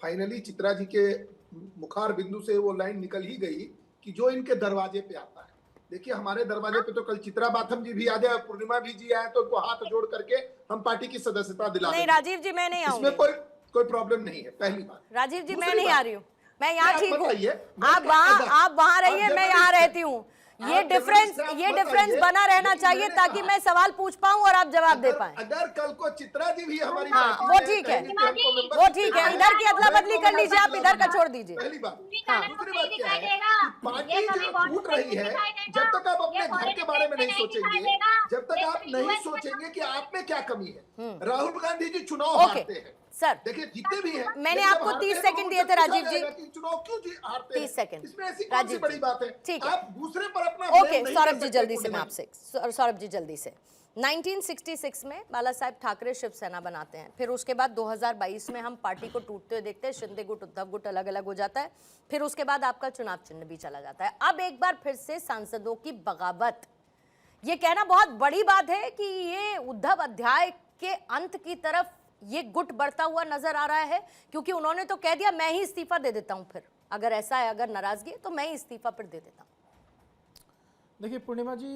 Finally Chitra ji के मुखार बिंदु से वो लाइन निकल ही गई कि जो इनके दरवाजे पे आता है। देखिए हमारे दरवाजे पे तो कल चित्रा बाथम जी भी आ जाए, पूर्णिमा भी जी आए तो उनको हाथ जोड़ करके हम पार्टी की सदस्यता दिला देंगे। नहीं राजीव जी, मैं नहीं आऊंगी, इसमें कोई प्रॉब्लम नहीं है। पहली बात राजीव जी, मैं नहीं आ रही हूँ, मैं यहाँ ठीक हूँ। आप वहाँ रहिए, मैं यहाँ रहती हूँ। ये डिफरेंस बना रहना चाहिए ताकि मैं सवाल पूछ पाऊँ और आप जवाब दे पाएं। अगर कल को चित्रा जी भी हमारी वो ठीक है, वो ठीक है, इधर की अदला बदली कर लीजिए, आप इधर का छोड़ दीजिए। पहली बात। दूसरी बात क्या है कि पार्टी जो टूट रही है, जब तक आप अपने घर के बारे में नहीं सोचेंगे, जब तक आप नहीं सोचेंगे कि आप में क्या कमी है। राहुल गांधी जी चुनाव हारते हैं सर, देखिए जीते भी हैं। मैंने आपको 30 सेकंड दिए थे राजीव जी, चुनाव क्यों हारते 30 सेकंड। इसमें ऐसी कौन सी बड़ी बात है? ठीक है, आप दूसरे पर अपना ओके सौरभ जी जल्दी से, मैं आपसे सौरभ जी जल्दी से 1966 में बाला साहेब ठाकरे शिवसेना बनाते हैं, फिर उसके बाद 2022 में हम पार्टी को टूटते हुए देखते हैं, शिंदे गुट उद्धव गुट अलग अलग हो जाता है, फिर उसके बाद आपका चुनाव चिन्ह भी चला जाता है। अब एक बार फिर से सांसदों की बगावत, ये कहना बहुत बड़ी बात है कि ये उद्धव अध्याय के अंत की तरफ ये गुट बढ़ता हुआ नजर आ रहा है, क्योंकि उन्होंने तो कह दिया मैं ही इस्तीफा दे देता हूं, फिर अगर ऐसा है, अगर नाराजगी है तो मैं ही इस्तीफा फिर दे देता हूं। देखिए पूर्णिमा जी,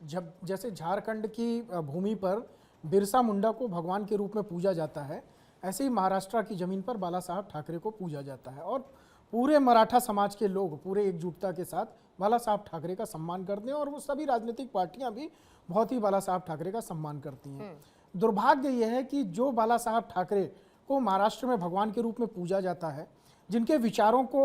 जब जैसे झारखंड की भूमि पर बिरसा मुंडा को भगवान के रूप में पूजा जाता है, ऐसे ही महाराष्ट्र की जमीन पर बाला साहब ठाकरे को पूजा जाता है और पूरे मराठा समाज के लोग पूरे एकजुटता के साथ बाला साहब ठाकरे का सम्मान करते हैं और वो सभी राजनीतिक पार्टियां भी बहुत ही बाला साहब ठाकरे का सम्मान करती हैं। दुर्भाग्य यह है कि जो बाला साहब ठाकरे को महाराष्ट्र में भगवान के रूप में पूजा जाता है, जिनके विचारों को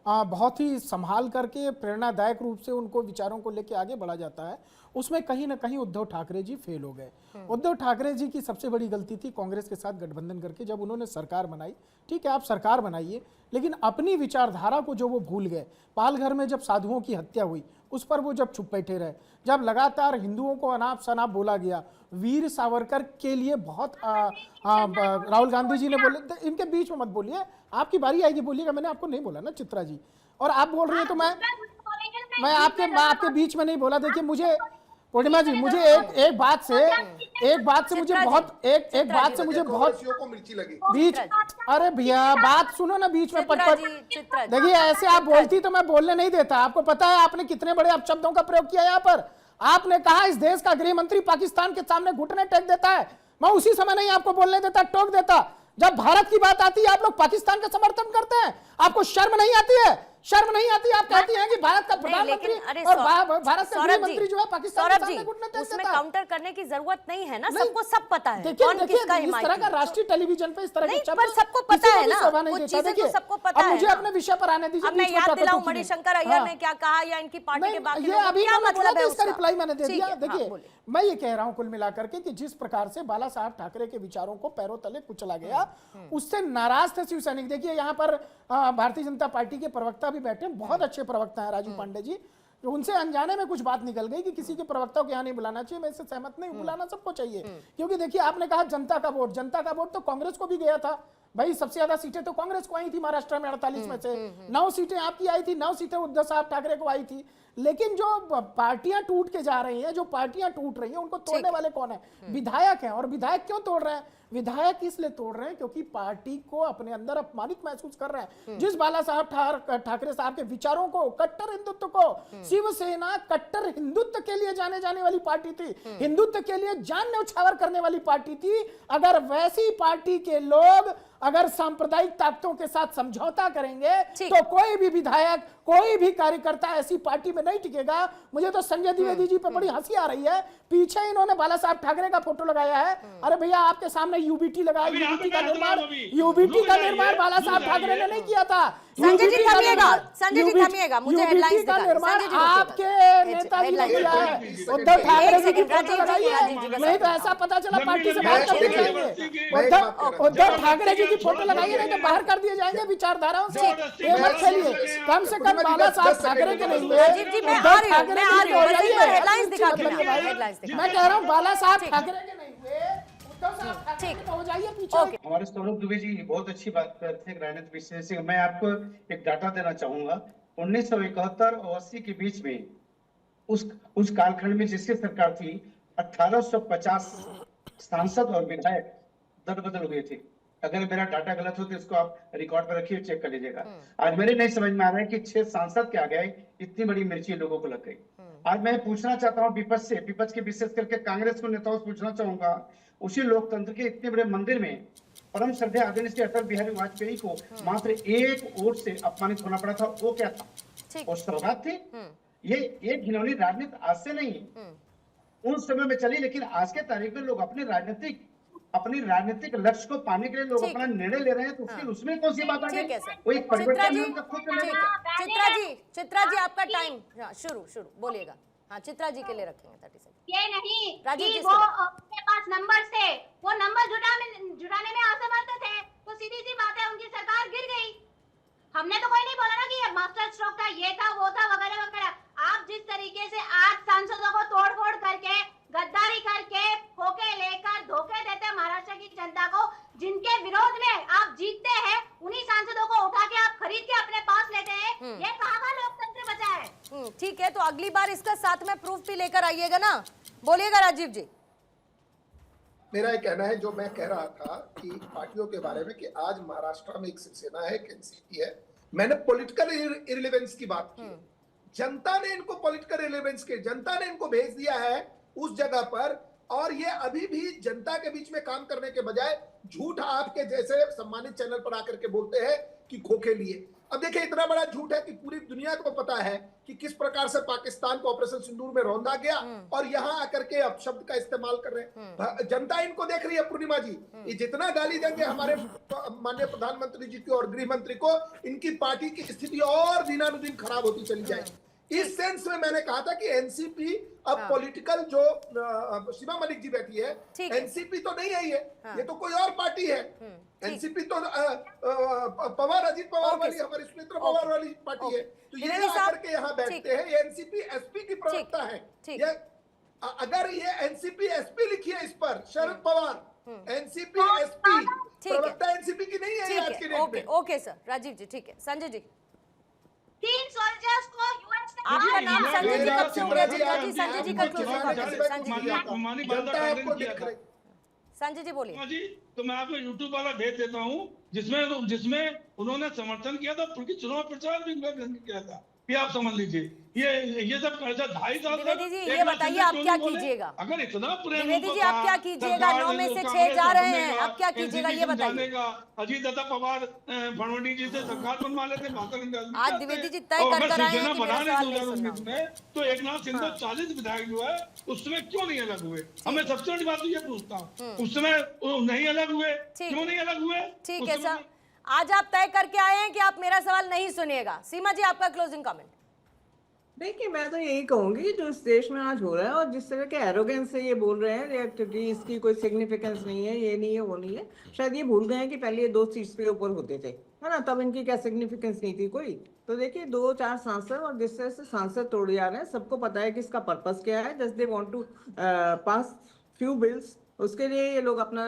बहुत ही संभाल करके प्रेरणादायक रूप से उनको विचारों को लेकर आगे बढ़ा जाता है, उसमें कहीं ना कहीं उद्धव ठाकरे जी फेल हो गए। उद्धव ठाकरे जी की सबसे बड़ी गलती थी कांग्रेस के साथ गठबंधन करके, जब उन्होंने सरकार बनाई। ठीक है, आप सरकार बनाइए, लेकिन अपनी विचारधारा को जो वो भूल गए। पालघर में जब साधुओं की हत्या हुई, उस पर वो जब चुप बैठे रहे, जब लगातार हिंदुओं को अनाप शनाप बोला गया, वीर सावरकर के लिए बहुत राहुल गांधी जी ने बोले, इनके बीच में मत बोलिए, आपकी बारी आएगी बोलिएगा, मैंने आपको नहीं बोला ना चित्रा जी, और आप बोल रही है तो मैं आपके बीच में नहीं बोला। देखिए मुझे पूर्णिमा जी, मुझे एक बात से मुझे बहुत एक बात से मुझे बहुत मिर्ची लगी बीच, अरे भैया बात सुनो ना, बीच में पटपट। देखिए ऐसे आप बोलती तो मैं बोलने नहीं देता। आपको पता है आपने कितने बड़े अपशब्दों का प्रयोग किया यहाँ पर। आपने कहा इस देश का गृह मंत्री पाकिस्तान के सामने घुटने टेक देता है, मैं उसी समय नहीं आपको बोलने देता, टोक देता। जब भारत की बात आती है आप लोग पाकिस्तान का समर्थन करते हैं, आपको शर्म नहीं आती है? शर्म नहीं आती? आप कहती हैं कि भारत का प्रधानमंत्री और भारत का गृह मंत्री जो है पाकिस्तान के सामने घुटने टेक देता है। उसमें काउंटर करने की जरूरत नहीं है ना, सबको सब पता है। देखिए इस तरह का राष्ट्रीय टेलीविजन पे इस तरह के शब्द सबको पता है ना, कुछ चीजें तो सबको पता है। मुझे अपने विषय पर आने दीजिए। अब मैं याद दिलाऊं मणिशंकर अय्यर ने क्या कहा या इनकी पार्टी के बाकी लोगों को क्या मतलब है उसका रिप्लाई मैंने दे दिया। देखिए मैं ये कह रहा हूं कुल मिलाकर के कि जिस प्रकार से बाला साहब ठाकरे के विचारों को पैरों तले कुचला गया, उससे नाराज थे शिव सैनिक। देखिए यहाँ पर भारतीय जनता पार्टी के प्रवक्ता भी बैठे, बहुत अच्छे प्रवक्ता हैं राजू पांडे जी, उनसे अनजाने में कुछ बात निकल गई कि किसी के प्रवक्ता को यहाँ नहीं बुलाना चाहिए। मैं इससे सहमत नहीं, बुलाना सबको चाहिए, क्योंकि देखिए आपने कहा जनता का वोट तो कांग्रेस को भी गया था भाई। सबसे ज्यादा सीटें तो कांग्रेस को आई थी महाराष्ट्र में, 48 में से 9 सीटें आपकी आई थी, 9 सीटें उद्धव साहब ठाकरे को आई थी। लेकिन जो पार्टियां टूट के जा रही हैं, जो पार्टियां टूट रही हैं, उनको तोड़ने वाले कौन है? विधायक हैं। और विधायक क्यों तोड़ रहे हैं? विधायक इसलिए तोड़ रहे हैं क्योंकि पार्टी को अपने अंदर अपमानित महसूस कर रहे हैं। जिस बाला साहब ठाकरे साहब के विचारों को, कट्टर हिंदुत्व को, शिवसेना कट्टर हिंदुत्व के लिए जाने वाली पार्टी थी, हिंदुत्व के लिए जान न्यौछावर करने वाली पार्टी थी। अगर वैसी पार्टी के लोग अगर सांप्रदायिक ताकतों के साथ समझौता करेंगे तो कोई भी विधायक, कोई भी कार्यकर्ता ऐसी पार्टी में नहीं टिकेगा। मुझे तो संजय द्विवेदी जी पे बड़ी हंसी आ रही है, पीछे इन्होंने बाला साहब ठाकरे का फोटो लगाया है। अरे भैया आपके सामने यूबीटी लगाया, यूबीटी का निर्माण बाला साहब ठाकरे ने नहीं किया था। संजय जी थमिएगा, मुझे हेडलाइंस का निर्माण आपके नेताजी ने किया है, उद्धव ठाकरे जी की फोटो लगाई है। नहीं तो ऐसा पता चला पार्टी से बाहर कर दिए जाएंगे। उद्धव ठाकरे जी की फोटो लगाइए, नहीं तो बाहर कर दिए जाएंगे विचारधाराओं से। ये मत खेलिए, कम से कम बाला साहब ठाकरे के नहीं है, उद्धव ठाकरे जी हो जाइए। मैं कह रहा हूँ बाला साहब ठाकरे के नहीं हुए, हो जाइए पीछे। हमारे सौरभ दुबे जी बहुत अच्छी बात करते हैं राजनीतिक विषय से। मैं आपको एक डाटा देना चाहूंगा। 1971 और 80 के बीच में उस कालखंड में जिसकी सरकार थी, 1850 सांसद और विधायक दल बदल हुए थे। अगर मेरा डाटा गलत हो तो इसको आप रिकॉर्ड पर रखिए, चेक कर लीजिएगा। आज मेरे नहीं समझ में आ रहा है कि 6 सांसद के आ गए, इतनी बड़ी मिर्ची लोगों को लग गई। आज मैं पूछना चाहता हूँ विपक्ष से, विपक्ष के विशेष करके कांग्रेस को नेताओं से पूछना चाहूंगा, उसी लोकतंत्र के इतने बड़े मंदिर में परम श्रद्धेय आदरणीय श्री अटल बिहारी वाजपेयी को मात्र 1 वोट से अपमानित होना पड़ा था। वो क्या था? वो सौगात थी। ये घिनौनी राजनीति आज से नहीं, उन समय में चली, लेकिन आज के तारीख में लोग अपनी राजनीतिक लक्ष्य को पाने के लिए लोग अपना निर्णय ले रहे हैं, तो उसमें कौन सी बात आ गई? कोई परिवर्तन चित्रा जी आपका टाइम शुरू बोलिएगा। हाँ, चित्रा जी के लिए रखेंगे 30 सेकंड। ये नहीं राजीव कि जी वो उनके पास नंबर थे, वो नंबर जुटाने में असमर्थ थे, तो सीधी सी बात है उनकी सरकार गिर गई। हमने तो कोई नहीं बोला ना कि ये मास्टर स्ट्रोक था, ये था, वो था, वगैरह वगैरह। आप जिस तरीके से आज सांसदों को तोड़-फोड़ करके, गद्दारी करके, फोके लेकर धोखे देते महाराष्ट्र की जनता को, जिनके विरोध में आप जीतते हैं, उन्हीं सांसदों को उठा के आप खरीद के अपने पास लेते हैं। ये कहाँ का लोकतंत्र बचा है? ठीक है, तो अगली बार इसका साथ में प्रूफ भी लेकर आइएगा ना। बोलिएगा राजीव जी। मेरा ये कहना है, जो मैं कह रहा था कि पार्टियों के बारे में, कि आज महाराष्ट्र में एक शिवसेना है, एक एनसीपी है। मैंने पॉलिटिकल इररिलेवेंस की बात की। जनता ने इनको पॉलिटिकल इररिलेवेंस के, जनता ने इनको भेज दिया है उस जगह पर, और ये अभी भी जनता के बीच में काम करने के बजाय झूठ आपके जैसे सम्मानित चैनल पर आकर के बोलते हैं कि खोखे लिए। अब देखिए, इतना बड़ा झूठ है कि पूरी दुनिया को पता है कि किस प्रकार से पाकिस्तान को ऑपरेशन सिंदूर में रौंदा गया, और यहाँ आकर के अपशब्द का इस्तेमाल कर रहे हैं। जनता इनको देख रही है। पूर्णिमा जी, ये जितना गाली देंगे हमारे माननीय प्रधानमंत्री जी को और गृह मंत्री को, इनकी पार्टी की स्थिति और दिनानुदिन खराब होती चली जाएगी। इस सेंस में मैंने कहा था कि एनसीपी अब पॉलिटिकल, जो सीमा मलिक जी बैठी है, एनसीपी तो नहीं है ये तो कोई और पार्टी है। एनसीपी तो पवार, अजीत पवार वाली, हमारी सुमित्रा पवार वाली पार्टी है। तो ये आकर के यहाँ बैठते हैं। ये एनसीपी एसपी की प्रवक्ता है। ये अगर ये एनसीपी एसपी लिखी है इस पर, शरद पवार एनसीपी एसपी प्रवक्ता एनसीपी की नहीं है आज के डेट में। ओके सर, राजीव जी ठीक है। संजय जी, 3 सोल्जर्स को यूएस से आपका नाम संजय जी कब से हो गया? संजय जी का क्लोजिंग संजय जी बोलिए। जी, तो मैं आपको यूट्यूब वाला भेज देता हूँ, जिसमें उन्होंने समर्थन किया था, उनकी चुनाव प्रचार भी किया था। ये आप समझ लीजिए। ये सब कर्जा 2.5 साल। द्विवेदी जी, ये बताइए आप क्या कीजिएगा? अगर इतना प्रेम, द्विवेदी जी आप क्या कीजिएगा? 9 में से 6 जा रहे हैं, आप क्या कीजिएगा ये बताइए। अजीत दत्ता पवार फडणवीस जी से सरकार बनवा लेते। आज द्विवेदी जी तय कर कर आए हैं कि मेरा सवाल नहीं सुनना। तो एकनाथ शिंदे 40 विधायक जो है उस समय क्यों नहीं अलग हुए? हमें सबसे बड़ी बात ये पूछता हूँ, उस समय नहीं अलग हुए, क्यों नहीं अलग हुए? ठीक है सर, आज आप तय करके आए हैं कि आप मेरा सवाल नहीं सुनिएगा। सीमा जी आपका क्लोजिंग कमेंट। देखिए, मैं तो यही कहूंगी जो इस देश में आज हो रहा है और जिस तरह के एरोगेंस से ये बोल रहे हैं कि इसकी कोई सिग्निफिकेंस नहीं है, ये नहीं है, वो नहीं है, शायद ये भूल गए हैं कि पहले ये 2 सीट्स पे ऊपर होते थे, है ना? तब इनकी क्या सिग्निफिकेंस नहीं थी कोई। तो देखिए, 2-4 सांसद, और जिस तरह से सांसद तोड़े जा रहे हैं, सबको पता है कि इसका पर्पस क्या है। Just they want to pass few bills, उसके लिए ये लोग अपना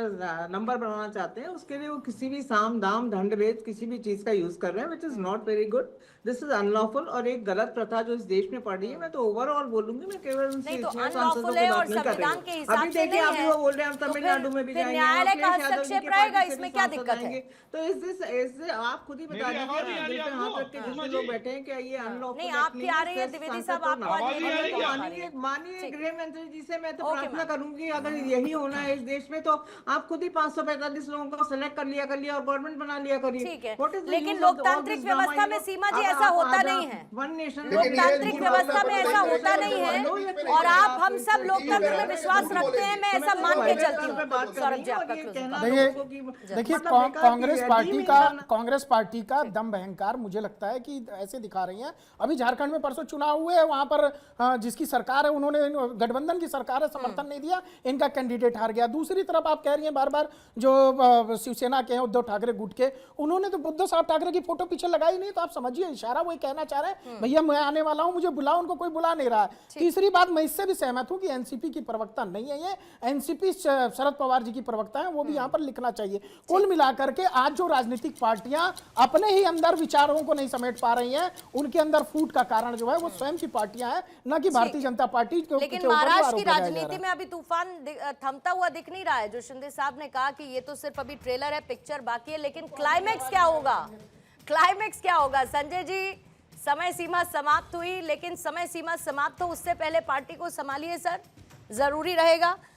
नंबर बनाना चाहते हैं। उसके लिए वो किसी भी साम दाम दंड भेद किसी भी चीज का यूज कर रहे हैं, which is not very good. This is unlawful और एक गलत प्रथा जो इस देश में पड़ रही है। मैं तो ओवरऑल बोलूंगी, मैं केवल अनलॉफुल है और संविधान के हिसाब से नहीं है। वो बोल रहे हैं हम तमिलनाडु में भी जाएंगे, न्यायालय का हस्तक्षेप रहेगा, इसमें क्या दिक्कत है? तो इससे आप खुद ही बता दीजिए, हाथ रख के जितने लोग बैठे हैं, क्या ये अनलॉफुल नहीं? आपकी आ रही है द्विवेदी साहब, आपको माननीय गृह मंत्री जी से मैं तो प्रार्थना करूंगी, अगर यही होना है इस देश में, तो आप खुद ही 545 लोगों को सेलेक्ट कर लिया और गवर्नमेंट बना लिया करिए। ठीक है, लेकिन लोकतांत्रिक व्यवस्था में सीमा जी ऐसा होता नहीं है। लोकतांत्रिक व्यवस्था में ऐसा होता नहीं है, और आप हम सब लोकतंत्र में विश्वास रखते हैं, मैं ऐसा मान के चलती हूँ। सौरभ जी आपका देखिए, कांग्रेस पार्टी का दम अहंकार मुझे लगता है कि ऐसे दिखा रही है। अभी झारखंड में परसों चुनाव हुए, वहां पर जिसकी सरकार है, उन्होंने गठबंधन की सरकार है, समर्थन नहीं दिया, इनका कैंडिडेट हार गया। दूसरी तरफ आप कह रही हैं बार बार, जो शिवसेना के हैं उद्धव ठाकरे गुट के, उन्होंने तो उद्धव साहब ठाकरे की फोटो पीछे लगाई नहीं। तो आप समझिए, इशारा वही कहना चाह रहे हैं, भैया मैं आने वाला हूं, मुझे बुलाओ। उनको कोई बुला नहीं रहा है। तीसरी बात, मैं इससे भी सहमत हूं कि एनसीपी की प्रवक्ता नहीं है ये, एनसीपी शरद पवार जी की प्रवक्ता है, वो भी यहाँ पर लिखना चाहिए। कुल मिलाकर के आज जो राजनीतिक पार्टियां अपने ही अंदर विचारों को नहीं समेट पा रही हैं, उनके अंदर फूट का कारण जो है वो स्वयं की पार्टियां हैं, न कि भारतीय जनता पार्टी। लेकिन महाराष्ट्र की राजनीति में अभी तूफान थमता हुआ हुआ दिख नहीं रहा है। जो शिंदे साहब ने कहा कि ये तो सिर्फ अभी ट्रेलर है, पिक्चर बाकी है, लेकिन क्लाइमेक्स क्या होगा? क्लाइमेक्स क्या होगा? संजय जी, समय सीमा समाप्त हुई, लेकिन समय सीमा समाप्त हो उससे पहले पार्टी को संभालिए सर, जरूरी रहेगा।